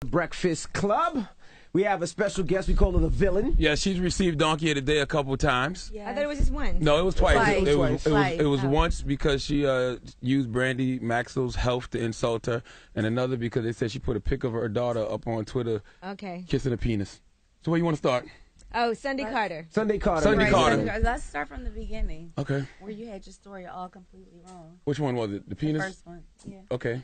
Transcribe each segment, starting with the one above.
Breakfast Club. We have a special guest. We call her the villain. Yeah, she's received Donkey of the Day a couple of times. Yeah. I thought it was just once. No, it was twice. It was Oh. once because she used Brandy Maxwell's health to insult her, and another because they said she put a pic of her daughter up on Twitter kissing a penis. So where you want to start? Oh, Sunday Carter. Sunday Carter. Sunday Carter. Let's start from the beginning. Okay. Where you had your story all completely wrong. Which one was it? The penis? The first one, yeah. Okay.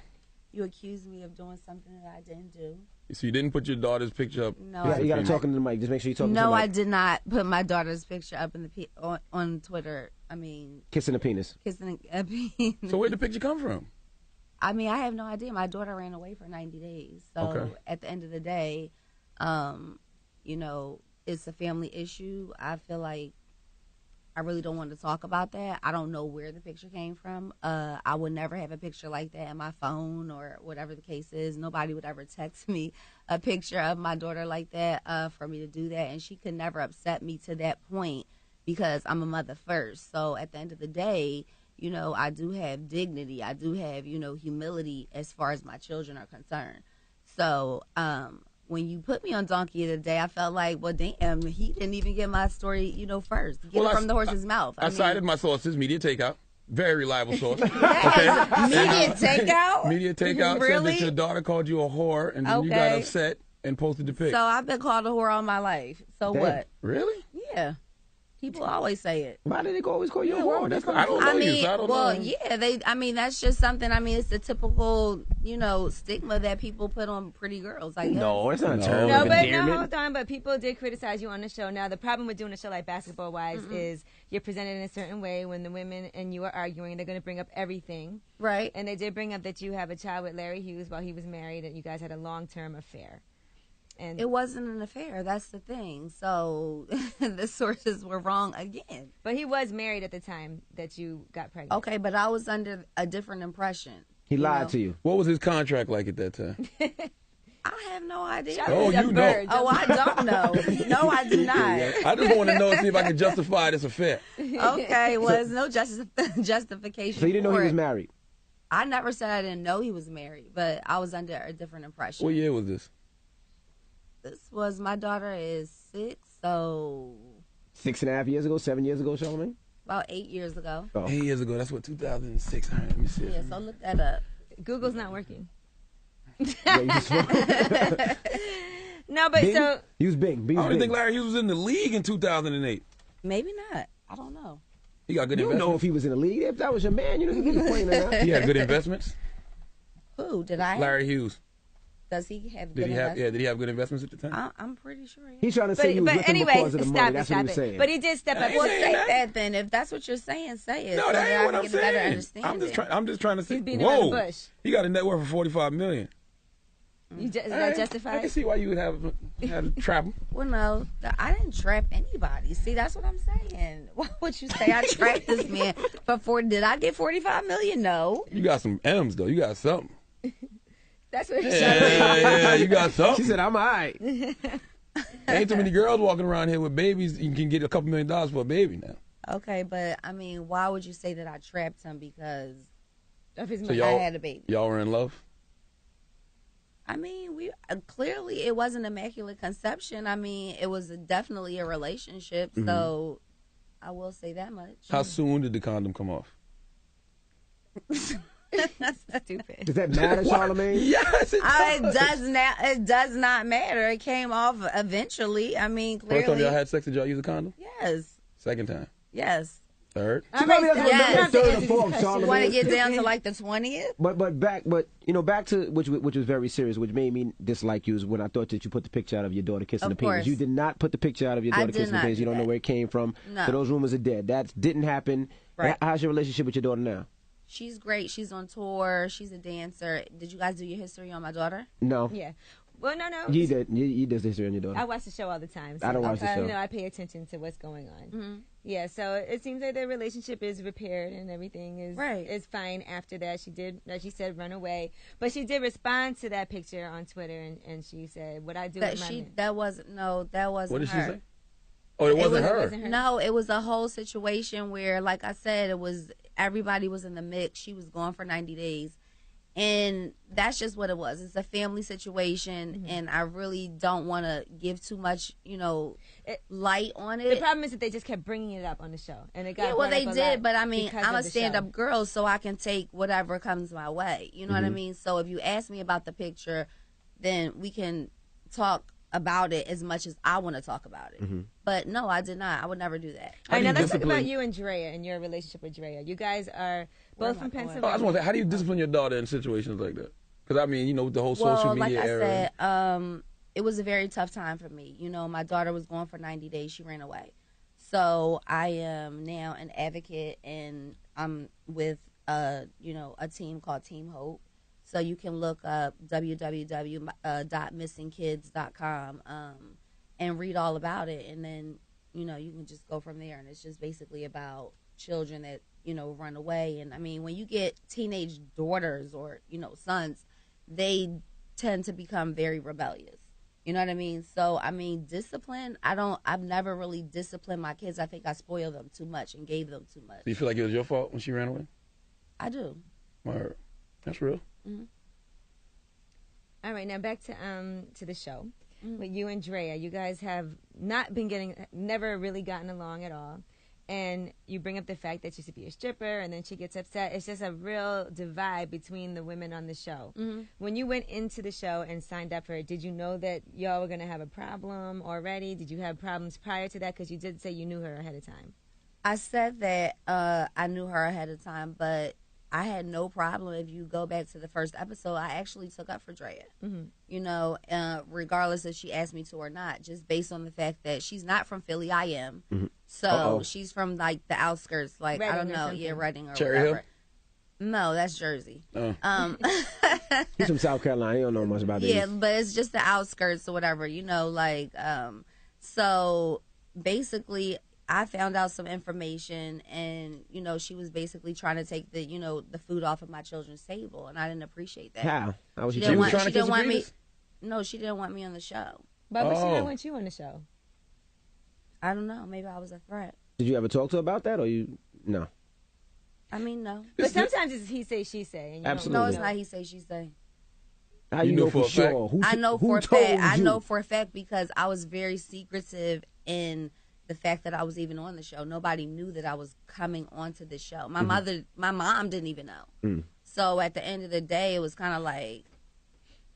You accused me of doing something that I didn't do. So you didn't put your daughter's picture up? No. Yeah, you got to talk into the mic. Just make sure you talk into the mic. No, I did not put my daughter's picture up in the on Twitter. I mean, kissing a penis. Kissing a penis. So where'd the picture come from? I mean, I have no idea. My daughter ran away for 90 days. So at the end of the day, you know, it's a family issue. I feel like I really don't want to talk about that. I don't know where the picture came from. I would never have a picture like that in my phone or whatever the case is. Nobody would ever text me a picture of my daughter like that for me to do that. And she could never upset me to that point because I'm a mother first. So at the end of the day, you know, I do have dignity. I do have, you know, humility as far as my children are concerned. So, when you put me on Donkey of the Day, I felt like, well, damn, he didn't even get my story, you know, first. Get it from the horse's mouth. I cited my sources, Media Takeout. Very reliable source. Media Takeout? Media Takeout Really? said that your daughter called you a whore, and then you got upset and posted the pic. So I've been called a whore all my life. So what? Really? Yeah. People always say it. Why do they always call you a whore? I don't know you, so I don't know. Yeah, I mean, that's just something. I mean, it's the typical, you know, stigma that people put on pretty girls. I guess. No, it's not a term. No, but hold on. But people did criticize you on the show. Now, the problem with doing a show like Basketball Wives is you're presented in a certain way. When the women and you are arguing, they're going to bring up everything. Right. And they did bring up that you have a child with Larry Hughes while he was married, and you guys had a long-term affair. And it wasn't an affair. That's the thing. So the sources were wrong again. But he was married at the time that you got pregnant. Okay, but I was under a different impression. He lied to you. What was his contract like at that time? I have no idea. Oh, you know. Oh, I don't know. No, I do not. I just want to know, see if I can justify this affair. Okay, well, there's no justification. So you didn't know for he was it. married? I never said I didn't know he was married, but I was under a different impression. What year was this? This was, my daughter is 6, so 6.5 years ago, 7 years ago, Charlamagne? about 8 years ago. 8 years ago. That's what, 2006. All right, let me see. Yeah, so look that up. Google's not working. No, but Bing? so he was Bing. I don't even think Larry Hughes was in the league in 2008. Maybe not. I don't know. He got good You don't investments. know if he was in the league. If that was your man, you know, he could be playing or not. He had good investments. Who did I? Larry Hughes. Does he have? Did good he have? investments? Yeah, did he have good investments at the time? I'm pretty sure. Yeah. He's trying to say he was with him because of the money. That's what he was saying. But he did step up. Well, say that then. If that's what you're saying, say it. No, so that ain't I what can I'm get a better saying. understanding. I'm just trying to say. He's beating around the Whoa, bush. he got a net worth of $45 million. Is that justified? I can see why you would have had to trap him. Well, no, I didn't trap anybody. See, that's what I'm saying. Why would you say I trapped this man for 40? Did I get $45 million? No. You got some M's though. You got something. That's what Yeah, you got something. She said, "I'm all right." Ain't too many girls walking around here with babies. You can get a couple $1 million for a baby now. Okay, but I mean, why would you say that I trapped him because of his I had a baby? Y'all were in love? I mean, we clearly it wasn't immaculate conception. I mean, it was definitely a relationship. So I will say that much. How soon did the condom come off? That's stupid. Does that matter, Charlamagne? Yes, it does not matter. It came off eventually. I mean, clearly. First time y'all had sex, did y'all use a condom? Yes. Second time? Yes. Third? She probably doesn't remember the third or fourth, You Charlamagne. want to get down to like the 20th? But back to which was very serious, which made me dislike you is when I thought that you put the picture out of your daughter kissing the penis. You did not put the picture out of your daughter kissing the penis. You don't know where it came from. No. So those rumors are dead. That didn't happen. Right. How's your relationship with your daughter now? She's great. She's on tour. She's a dancer. Did you guys do your history on my daughter? No. Yeah. Well, no. You did. You did the history on your daughter. I watch the show all the time. So I don't watch the show. You know, I pay attention to what's going on. Yeah, so it seems like their relationship is repaired and everything is fine after that. She did, like she said, run away. But she did respond to that picture on Twitter, and she said, what I do with my man. That wasn't her. What did she say? Oh, it wasn't her. No, it was a whole situation where, like I said, everybody was in the mix. She was gone for 90 days. And that's just what it was. It's a family situation, and I really don't want to give too much, light on it. The problem is that they just kept bringing it up on the show, and it got yeah, well, they did, but I mean, I'm a stand-up girl, so I can take whatever comes my way. You know what I mean? So if you ask me about the picture, then we can talk about it as much as I want to talk about it. But no, I did not. I would never do that. All right, now let's talk about you and Drea and your relationship with Drea. You guys are both from Pennsylvania. I just want to say, how do you discipline your daughter in situations like that? Because, I mean, with the whole social media era. Like I said, it was a very tough time for me. My daughter was gone for 90 days. She ran away. So I am now an advocate, and I'm with, a team called Team Hope. So you can look up www.missingkids.com and read all about it. And then, you can just go from there. And it's just basically about children that, run away. And, I mean, when you get teenage daughters or, sons, they tend to become very rebellious. You know what I mean? So, I mean, discipline, I've never really disciplined my kids. I think I spoiled them too much and gave them too much. Do you feel like it was your fault when she ran away? I do. Word. That's real. All right, now back to the show. With you and Drea, you guys have never really gotten along at all. And you bring up the fact that she should be a stripper, and then she gets upset. It's just a real divide between the women on the show. When you went into the show and signed up for it, did you know that y'all were going to have a problem already? Did you have problems prior to that? Because you did say you knew her ahead of time. I said that I knew her ahead of time, but I had no problem. If you go back to the first episode, I actually took up for Drea, regardless if she asked me to or not, just based on the fact that she's not from Philly. I am. So she's from, like, the outskirts, like, Reading, I don't know, Reading or Cherry whatever. Hill? No, that's Jersey. He's from South Carolina. He don't know much about this. Yeah, but it's just the outskirts or whatever, so basically I found out some information, and, she was basically trying to take the, the food off of my children's table, and I didn't appreciate that. How? How was she she didn't want me. No, she didn't want me on the show. But she didn't want you on the show. I don't know. Maybe I was a threat. Did you ever talk to her about that, or no? I mean, no. But sometimes it's he say, she say. And Absolutely. No, it's not he say, she say. How you know for sure? I know for a fact. I know for a fact because I was very secretive in the fact that I was even on the show. Nobody knew that I was coming onto the show. My mom didn't even know. So at the end of the day, it was kind of like,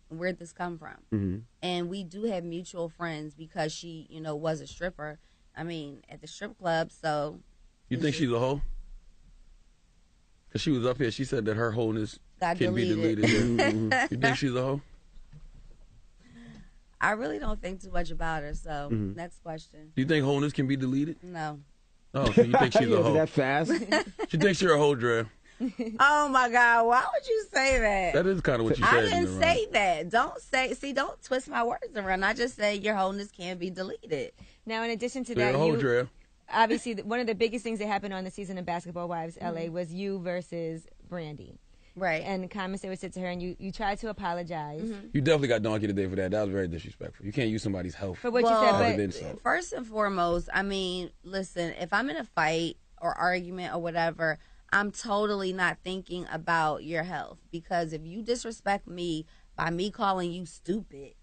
where'd this come from? And we do have mutual friends because she, was a stripper. I mean, at the strip club, so. You think she's a hoe? Because she was up here, she said that her wholeness can be deleted. You think she's a hoe? I really don't think too much about her, so next question. Do you think wholeness can be deleted? No. Oh, so you think she's a hoe? That fast? She thinks you're a hoe, Drea. Oh my God, why would you say that? That is kind of what you said. I didn't say that. Don't twist my words around. I just say your wholeness can be deleted. Now, in addition to that, obviously one of the biggest things that happened on the season of Basketball Wives LA was you versus Brandy. Right. And the comments that were said to her, and you tried to apologize. You definitely got donkey today for that. That was very disrespectful. You can't use somebody's health for what you said. But first and foremost, I mean, listen, if I'm in a fight or argument or whatever, I'm totally not thinking about your health, because if you disrespect me by me calling you stupid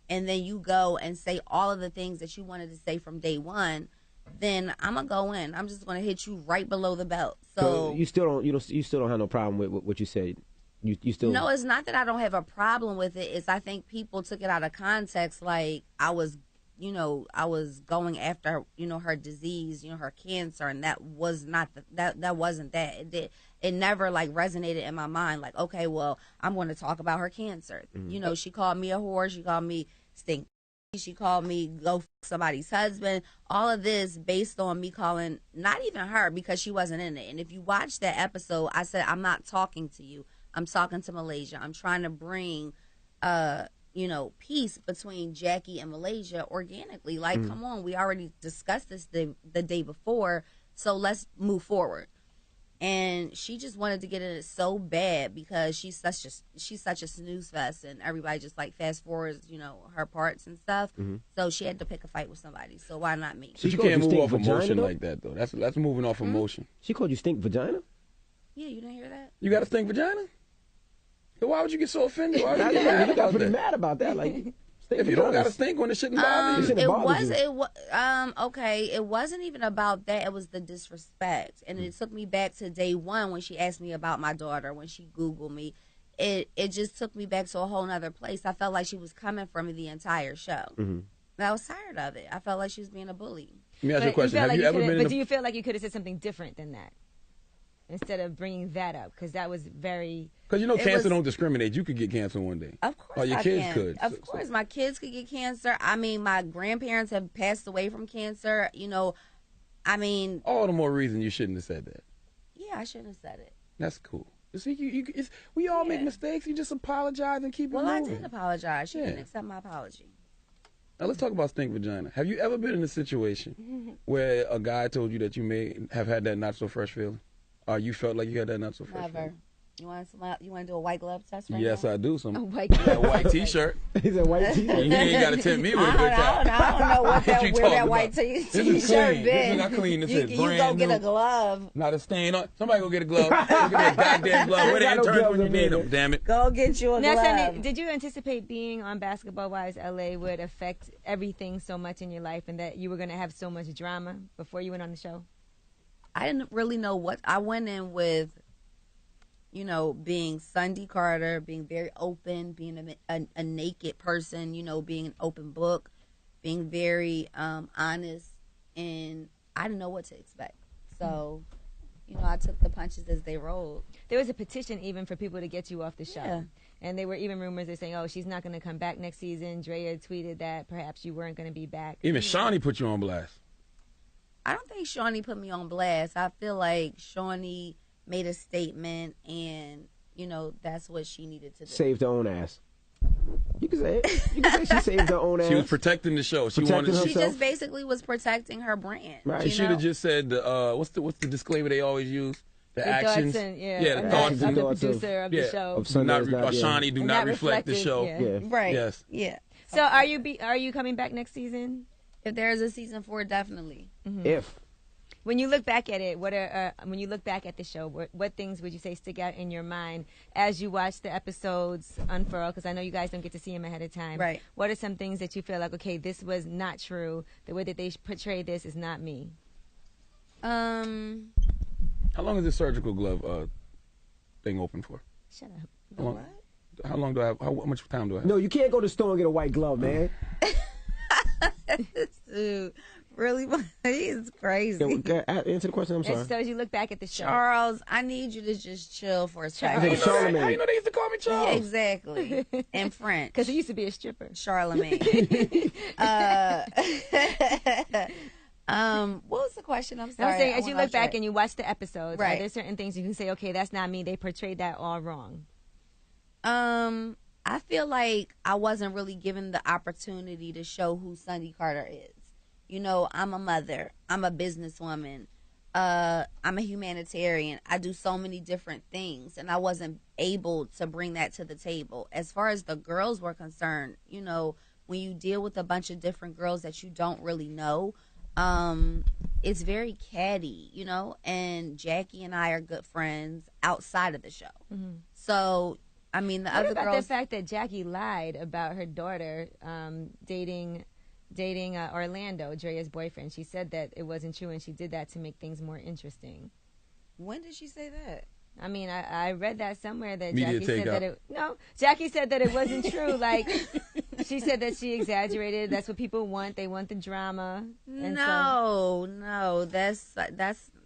and then you go and say all of the things that you wanted to say from day one, then I'm gonna go in. I'm just gonna hit you right below the belt. So you still don't have no problem with what you said. You still. No, it's not that I don't have a problem with it. It's I think people took it out of context. Like I was going after her disease, her cancer, and that was not that wasn't that. It never like resonated in my mind. Like, okay, well, I'm going to talk about her cancer. She called me a whore. She called me stink. She called me go f somebody's husband. All of this based on me calling not even her, because she wasn't in it. And if you watch that episode, I said, I'm not talking to you. I'm talking to Malaysia. I'm trying to bring, peace between Jackie and Malaysia organically. Like, come on, we already discussed this the day before, so let's move forward. And she just wanted to get in it so bad because she's such a snooze fest, and everybody just like fast forwards, her parts and stuff. So she had to pick a fight with somebody. So why not me? So you can't move off emotion like that, though. That's moving off emotion. She called you stink vagina? Yeah, you didn't hear that? You got a stink vagina? So why would you get so offended? Why would you got pretty mad about that? Like, if you don't got to stink when it shouldn't bother you. Okay, it wasn't even about that. It was the disrespect. And it took me back to day one when she asked me about my daughter, when she Googled me. It just took me back to a whole nother place. I felt like she was coming for me the entire show. And I was tired of it. I felt like she was being a bully. Let me ask you a question. Have you ever been But do you feel like you could have said something different than that? Instead of bringing that up, because that was very... Because you know cancer don't discriminate. You could get cancer one day. Of course or your kids could. Of course, my kids could get cancer. I mean, my grandparents have passed away from cancer. You know, I mean... All the more reason you shouldn't have said that. Yeah, I shouldn't have said it. That's cool. See, we all make mistakes. You just apologize and keep it moving. Well, I did apologize. She didn't accept my apology. Now, let's talk about stink vagina. Have you ever been in a situation where a guy told you that you may have had that not-so-fresh feeling? Or you felt like you had that not-so-fresh feeling? Never. You want to do a white glove test right yes, now? I do. Some a white glove. A white T-shirt. He's a white T-shirt. You ain't got to tempt me with a good time. I don't know where that white T-shirt been. I clean this. You go get a glove. Not a stain on. Somebody go get a glove. Go get a goddamn glove. Where the interns when you need them? Damn it. Go get you a glove. Sundy, did you anticipate being on Basketball Wives LA would affect everything so much in your life, and that you were going to have so much drama before you went on the show? I didn't really know what I went in with. You know, being Sundy Carter, being very open, being a naked person, you know, being an open book, being very honest, and I didn't know what to expect. So, you know, I took the punches as they rolled. There was a petition even for people to get you off the show. Yeah. And there were even rumors that saying, oh, she's not going to come back next season. Drea tweeted that perhaps you weren't going to be back. Even Shawnee put you on blast. I don't think Shawnee put me on blast. I feel like Shawnee made a statement, and, you know, that's what she needed to do. Saved her own ass. You can say it. You can say she saved her own ass. She was protecting the show. She just basically was protecting her brand. Right. She should have just said, what's the disclaimer they always use? The actions. The thoughts. of the producer of the show. Shawnee do not reflect the show. Yeah. Right. Yes. Yeah. So are you coming back next season? If there is a season 4, definitely. Mm-hmm. If. When you look back at it, when you look back at the show, what things would you say stick out in your mind as you watch the episodes unfurl? Because I know you guys don't get to see them ahead of time. Right. What are some things that you feel like, okay, this was not true. The way that they portrayed this is not me. How long is this surgical glove thing open for? Shut up. What? How long do I have? How much time do I have? No, you can't go to the store and get a white glove, man. Dude. Really? He's crazy. Answer the question. I'm sorry. So as you look back at the show, Charles, I need you to just chill for a second. Charlemagne. How you know they used to call me Charles? Yeah, exactly. In French. Because he used to be a stripper. Charlemagne. What was the question? I'm sorry. I'm saying, as you look back and you watch the episodes, right, are there certain things you can say, okay, that's not me. They portrayed that all wrong. I feel like I wasn't really given the opportunity to show who Sundy Carter is. You know, I'm a mother. I'm a businesswoman. I'm a humanitarian. I do so many different things, and I wasn't able to bring that to the table. As far as the girls were concerned, you know, when you deal with a bunch of different girls that you don't really know, it's very catty, you know, and Jackie and I are good friends outside of the show. Mm-hmm. So, I mean, the other girls... What about the fact that Jackie lied about her daughter dating Orlando, Drea's boyfriend? She said that it wasn't true, and she did that to make things more interesting. When did she say that? I mean, I read that somewhere that Jackie said that it wasn't true. Like, she said that she exaggerated. That's what people want. They want the drama.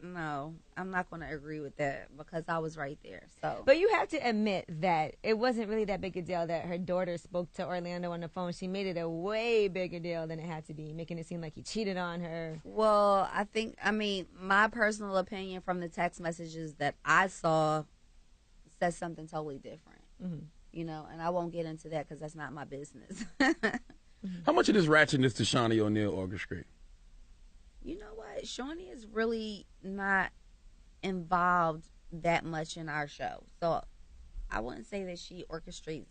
No, I'm not going to agree with that because I was right there. So, but you have to admit that it wasn't really that big a deal that her daughter spoke to Orlando on the phone. She made it a way bigger deal than it had to be, making it seem like he cheated on her. Well, I mean, my personal opinion from the text messages that I saw says something totally different. Mm-hmm. You know, and I won't get into that because that's not my business. How much of this ratchetness does Shawnee O'Neal orchestrate? You know what? Shawnee is really not involved that much in our show. So I wouldn't say that she orchestrates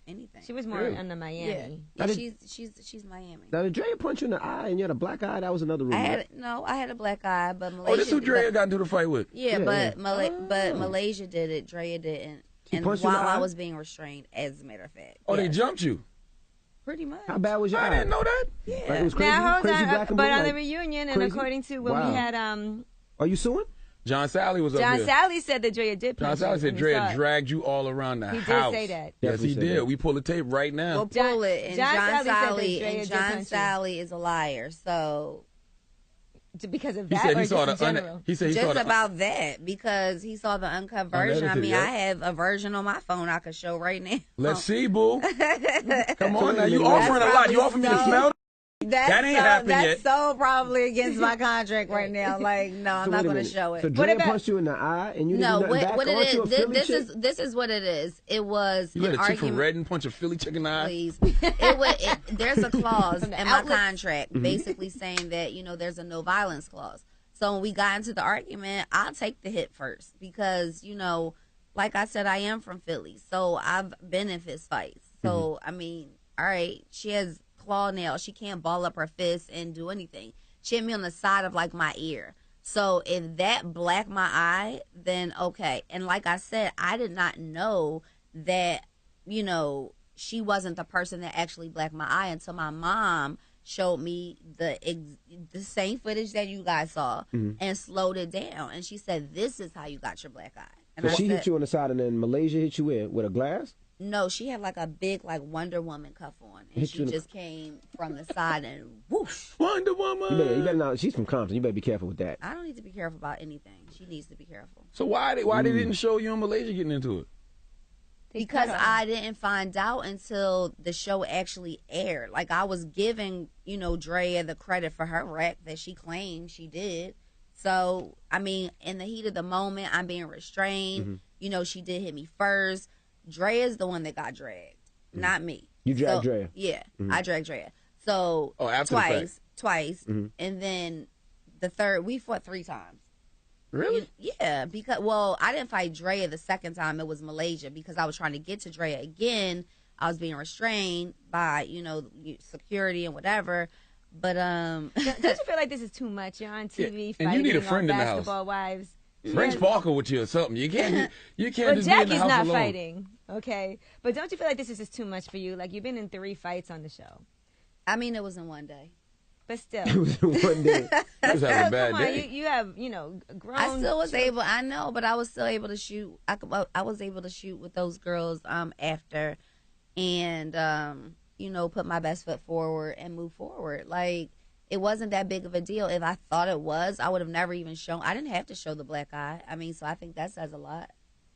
anything. She was more in the Miami. Yeah, she's Miami. Now, did Drea punch you in the eye and you had a black eye? That was another rumor. I had a black eye, but Malaysia... Oh, this is who Drea got into the fight with? Yeah, but Malaysia did it. Drea didn't. And while I was being restrained, as a matter of fact. Oh, they jumped you? Pretty much. How bad was your eye? I didn't know that. Yeah. Like it was crazy, now, hold crazy on, black and but blue, on like the reunion, and crazy? according to when we had Are you suing? John Sally was up John here. Sally said that Drea did punch John Sally said Drea dragged you all around the house. He did say that. Yes, he did. We pull the tape right now. We'll pull it. And John Sally is a liar. So because of that, he saw just about that, because he saw the uncut version. I mean, I have a version on my phone I could show right now. Let's see, boo. Come on now, you offering a lot. You offering me to smell? That ain't happened yet. That's so probably against my contract right now. Like, no, I'm not going to show it. So Drea punched you in the eye, and you didn't do nothing back? What it is? This is what it is. It was you let a chick from Redden punch a Philly chick in the eye. Please, there's a clause in my contract basically saying that there's a no violence clause. So when we got into the argument, I'll take the hit first because like I said, I am from Philly, so I've been in fist fights. So I mean, all right, she has claw nails. She can't ball up her fist and do anything. She hit me on the side of like my ear. So if that blacked my eye, then okay. And like I said, I did not know that, she wasn't the person that actually blacked my eye until my mom showed me the same footage that you guys saw and slowed it down. And she said, this is how you got your black eye. And so she hit you on the side, and then Malaysia hit you with a glass? No, she had like a big Wonder Woman cuff on, and she just came from the side and whoosh. Wonder Woman. You better not. She's from Compton. You better be careful with that. I don't need to be careful about anything. She needs to be careful. So why they didn't show you in Malaysia getting into it? Because I didn't find out until the show actually aired. Like I was giving Drea the credit for her wreck that she claimed she did. So I mean, in the heat of the moment, I'm being restrained. She did hit me first. Drea's the one that got dragged, not me. You dragged Drea? Yeah, I dragged Drea. So twice, and then the third, we fought 3 times. Really? Yeah, because I didn't fight Drea the second time. It was Malaysia because I was trying to get to Drea again. I was being restrained by security and whatever. But don't you feel like this is too much? You're on TV fighting, and you need a friend on in Basketball the house. Wives. Bring Sparkle with you or something. You can't Well, just be in the Jackie's house not alone. fighting, okay? But don't you feel like this is just too much for you? Like you've been in 3 fights on the show. I mean, it was in one day. But still. It was in one day. You was having a bad come on, day. you have, grown. I still was able. I know, but I was still able to shoot. I was able to shoot with those girls after, and put my best foot forward and move forward. Like it wasn't that big of a deal. If I thought it was, I would have never even shown. I didn't have to show the black eye. I mean, so I think that says a lot.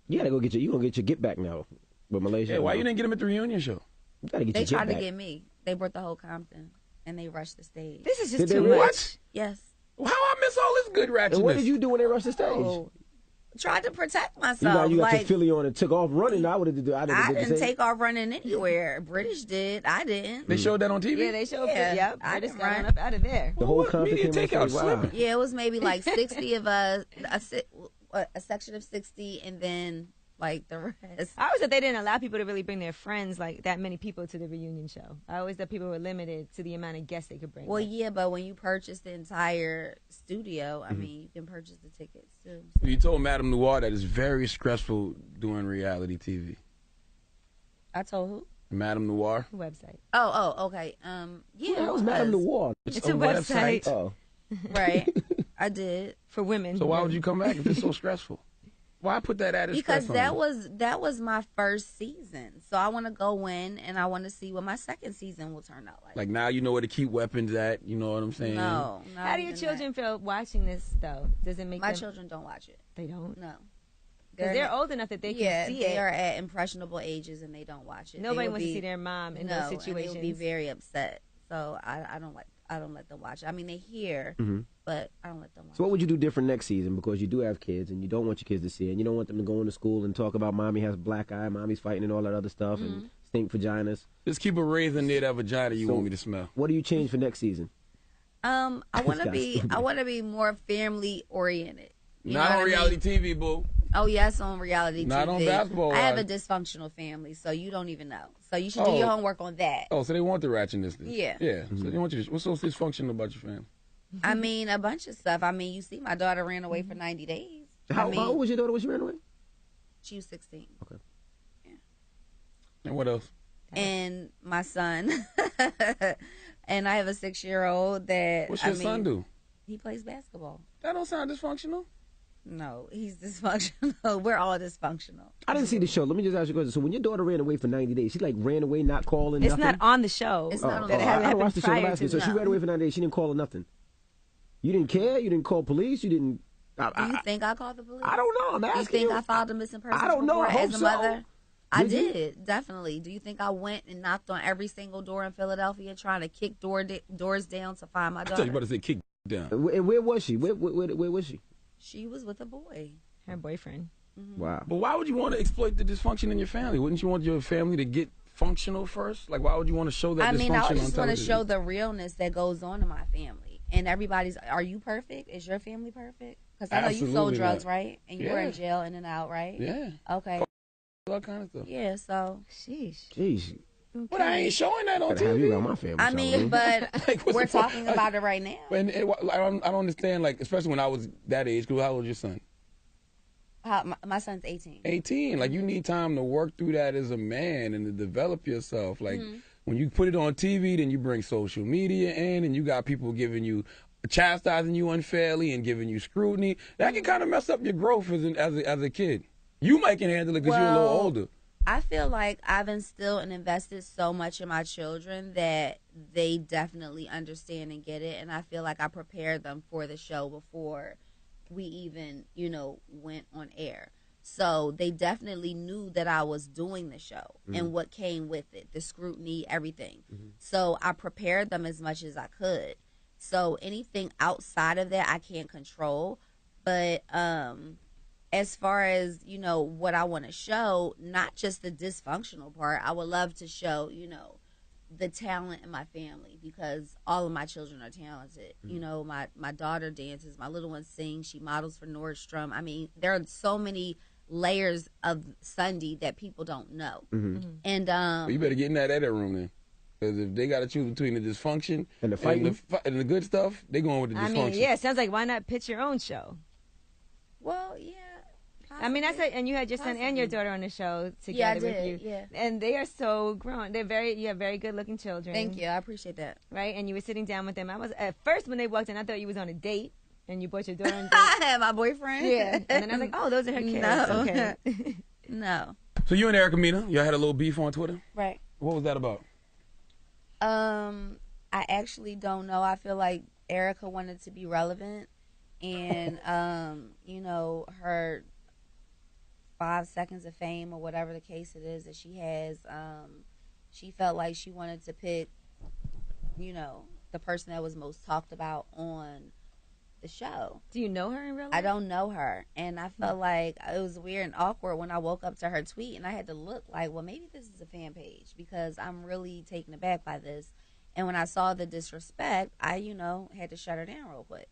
You gotta go get you gonna get your get back now with Malaysia. Yeah, why you didn't get him at the reunion show? You gotta get they your get tried back. to get me. They brought the whole Compton and they rushed the stage. This is just too really? much. What? Yes. How I miss all this good ratchetness? And what did you do when they rushed the stage? Oh, tried to protect myself. You got your Philly on and took off running. I would have. I didn't take off running anywhere. British did. I didn't. They showed that on TV? Yeah, they showed. Yeah, I just got on up out of there. The whole What Compton media came on takeout stage. Wow. slipping? Yeah, it was maybe like 60 of us, a section of 60, and then like the rest. I always thought they didn't allow people to really bring their friends, like that many people, to the reunion show. I always thought people were limited to the amount of guests they could bring. Well, yeah, but when you purchase the entire studio, I mean, you can purchase the tickets too. So. You told Madame Noir that it's very stressful doing reality TV. I told who? Madame Noir. Website. Oh, okay. Yeah, That was Madame Noir. It's a website. Oh. Right. I did. For women. So why would you come back if it's so stressful? Why put that added stress Because on that was my first season. So I want to go in and I want to see what my second season will turn out like. Like now you know where to keep weapons at. You know what I'm saying? No. How do your children feel watching this though? Does it make my them... children don't watch it? They don't. No. Because they're old enough that they can see it. they are at impressionable ages and they don't watch it. Nobody wants to see their mom in those situations. And they would be very upset. So I don't let them watch it. I mean, they hear, but I don't let them watch it. So what would you do different next season? Because you do have kids, and you don't want your kids to see it, and you don't want them to go into school and talk about mommy has a black eye, mommy's fighting, and all that other stuff, and stink vaginas. Just keep a raisin near that vagina you want me to smell. What do you change for next season? I want to be more family oriented. Not on reality TV, boo. Oh yes, on reality TV. Not on Basketball I have a Wives. dysfunctional family, so you don't even know. So you should do your homework on that. Oh, so they want the ratchetness. Then. Yeah. Yeah. So they want you. What's so dysfunctional about your family? I mean, a bunch of stuff. I mean, you see, my daughter ran away for 90 days. How old was your daughter when she ran away? She was 16. Okay. And what else? And my son. And I have a 6-year-old that. What's your son do? He plays basketball. That don't sound dysfunctional. No, he's dysfunctional. We're all dysfunctional. I didn't see the show. Let me just ask you a question. So when your daughter ran away for 90 days, she like ran away, not calling, It's nothing? not on the show. It's not on the show. I watched the show last year. So she ran away for 90 days. She didn't call or nothing. You didn't care? You didn't call police? You didn't... Do you think I called the police? I don't know. I'm asking you. think I filed a missing persons report? I don't know. I hope as a mother? So. I did, definitely. Do you think I went and knocked on every single door in Philadelphia trying to kick doors down to find my daughter? I thought you about to say kick down. And where was she? Where was she? She was with a boy. Her boyfriend. Mm-hmm. Wow. But why would you want to exploit the dysfunction in your family? Wouldn't you want your family to get functional first? Like, why would you want to show that dysfunction on television? I just want to show the realness that goes on in my family. And everybody's, are you perfect? Is your family perfect? Because I know you sold drugs, right? And you were in jail in and out, right? Yeah. Okay. All kind of stuff. Yeah, so. Jeez. Okay. But I ain't showing that on TV. Have you got my family? I mean, but like, we're talking about it right now. And I don't understand, like, especially when I was that age. How old was your son? My son's 18. 18. Like, you need time to work through that as a man and to develop yourself. Like, when you put it on TV, then you bring social media in, and you got people giving you, chastising you unfairly and giving you scrutiny. That can kind of mess up your growth as a kid. You might can handle it because you're a little older. I feel like I've instilled and invested so much in my children that they definitely understand and get it. And I feel like I prepared them for the show before we even, went on air. So they definitely knew that I was doing the show and what came with it, the scrutiny, everything. So I prepared them as much as I could. So anything outside of that, I can't control. But as far as, what I want to show, not just the dysfunctional part, I would love to show, the talent in my family because all of my children are talented. My daughter dances, my little one sings, she models for Nordstrom. I mean, there are so many layers of Sundy that people don't know. And well, you better get in that edit room then. Because if they got to choose between the dysfunction and the fighting and the good stuff, they going with the dysfunction. I mean, yeah, it sounds like why not pitch your own show? Well, yeah. I mean, and you had your son and your daughter on the show together with you. Yeah. And they are so grown. You have very good looking children. Thank you. I appreciate that. Right? And you were sitting down with them. I was at first when they walked in, I thought you was on a date and you brought your daughter on a date. I had my boyfriend. Yeah. And then I was like, oh, those are her kids. No. Okay. No. So you and Erica Mena, y'all had a little beef on Twitter? Right. What was that about? I actually don't know. I feel like Erica wanted to be relevant and her 5 seconds of fame or whatever the case it is that she has, she felt like she wanted to pick, the person that was most talked about on the show. Do you know her in real life? I don't know her. And I felt like it was weird and awkward when I woke up to her tweet and I had to look like, well, maybe this is a fan page because I'm really taken aback by this. And when I saw the disrespect, I, had to shut her down real quick.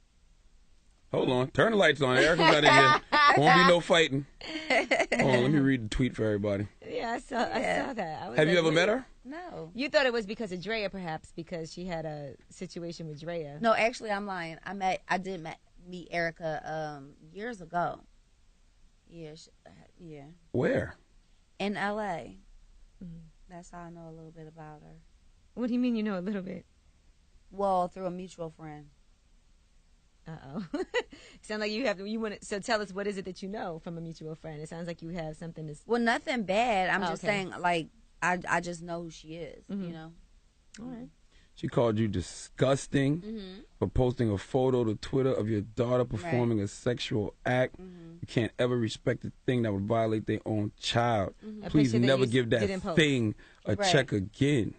Hold on. Turn the lights on. Erica's not in here. Won't be no fighting. Hold on. Let me read the tweet for everybody. Yeah, I saw that. Have you ever met her? No. You thought it was because of Drea, perhaps, because she had a situation with Drea. No, actually, I'm lying. I did meet Erica years ago. Yeah. Where? In L.A. That's how I know a little bit about her. What do you mean you know a little bit? Well, through a mutual friend. Uh-oh. Sound like you want to, so tell us, what is it that you know from a mutual friend? It sounds like you have something to... Well, nothing bad. I'm just saying, like, I just know who she is, All right. She called you disgusting for posting a photo to Twitter of your daughter performing a sexual act. You can't ever respect a thing that would violate their own child. Please never give that thing a check again.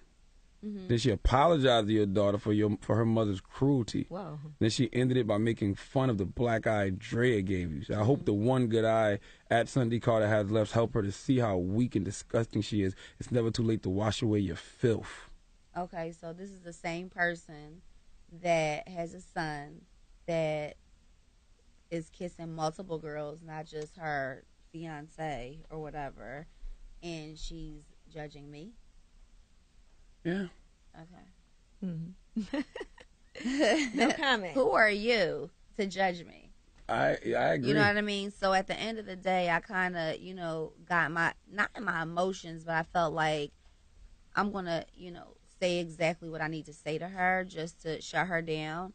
Then she apologized to your daughter for her mother's cruelty. Whoa. Then she ended it by making fun of the black eye Drea gave you. So I hope the one good eye at Sundy Carter has left help her to see how weak and disgusting she is. It's never too late to wash away your filth. Okay, so this is the same person that has a son that is kissing multiple girls, not just her fiance or whatever, and she's judging me. Yeah. Okay. No comment. Who are you to judge me? I agree. You know what I mean? So at the end of the day, I kind of, got not in my emotions, but I felt like I'm going to, say exactly what I need to say to her just to shut her down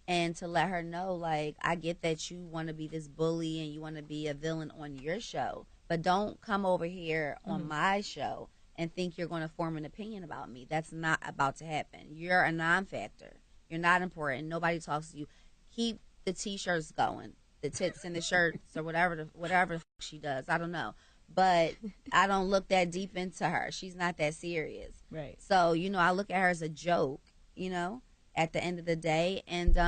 and to let her know, like, I get that you want to be this bully and you want to be a villain on your show, but don't come over here on my show and think you're going to form an opinion about me. That's not about to happen. You're a non-factor. You're not important. Nobody talks to you. Keep the T-shirts going, the tits and the shirts or whatever the she does. I don't know. But I don't look that deep into her. She's not that serious. Right. So, I look at her as a joke, at the end of the day. And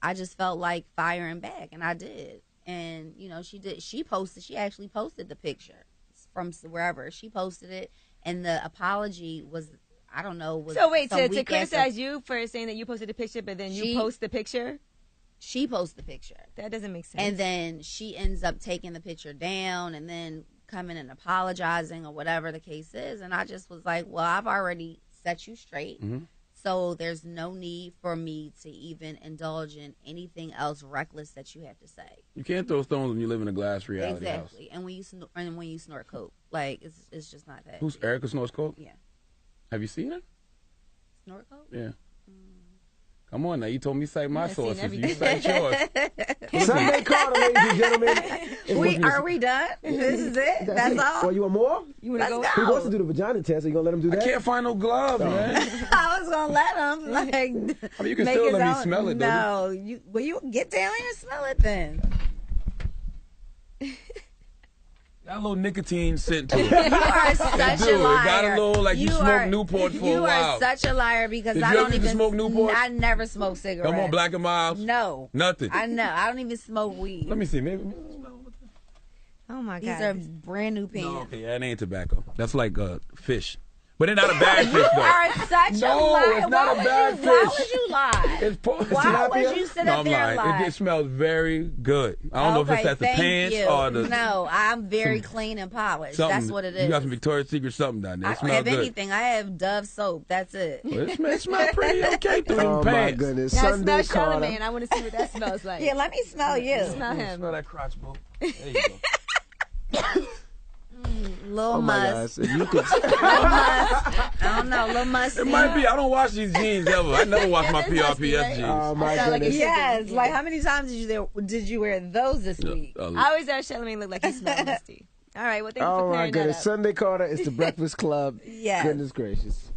I just felt like firing back, and I did. And, she actually posted the picture from wherever. She posted it, and the apology was, I don't know. So wait, to criticize you for saying that you posted the picture, but then you post the picture? She posted the picture. That doesn't make sense. And then she ends up taking the picture down and then coming and apologizing or whatever the case is. And I just was like, well, I've already set you straight. Mm-hmm. So there's no need for me to even indulge in anything else reckless that you have to say. You can't throw stones when you live in a glass reality house. Exactly. And when you snort coke. Like, it's just not that. Who's Erica snorts coke? Yeah. Have you seen her? Snort coke? Yeah. Come on now, you told me to cite my sources. You cite yours. Sunday Carter, ladies and gentlemen. Are we done? This is it? That's all? Well, you want more? You want to go? He wants to do the vagina test. Are you going to let him do that? I can't find no glove, man. I was going to let him. Like, I mean, you can still let me smell it, though. No. You get down here and smell it then. Got a little nicotine scent to it. You are such a liar. It got a little like you smoked Newport for a while. You are such a liar because I don't even smoke Newport. I never smoke cigarettes. Come on, Black and Miles. No. Nothing. I know. I don't even smoke weed. Let me see. Maybe. Oh my God. These are brand new pants. No, okay, that ain't tobacco. That's like fish. But they're not a bad fish, though. You are such a liar. It's not a bad fish. Why would you lie? Why would you sit up there and lie? It smells very good. I don't know if it's at the pants or the... No, I'm very clean and polished. That's what it is. You got some Victoria's Secret something down there. It smells good. I have anything. I have Dove soap. That's it. Well, it smells pretty okay through them pants. Oh, my goodness. Now Sunday smell Charlamagne. I want to see what that smells like. Yeah, let me smell you. Smell him. Smell that crotch, boo. There you go. Little Musk. You could... I don't know, Little Musk. It might be. I don't wash these jeans ever. I never wash my PRPS jeans. Oh my goodness. Yes. Like, how many times did you wear those this week? I always thought Charlamagne looked like he smelled musty. All right. Well, thank you for clearing that up. Sunday Carter is the Breakfast Club. Yeah. Goodness gracious.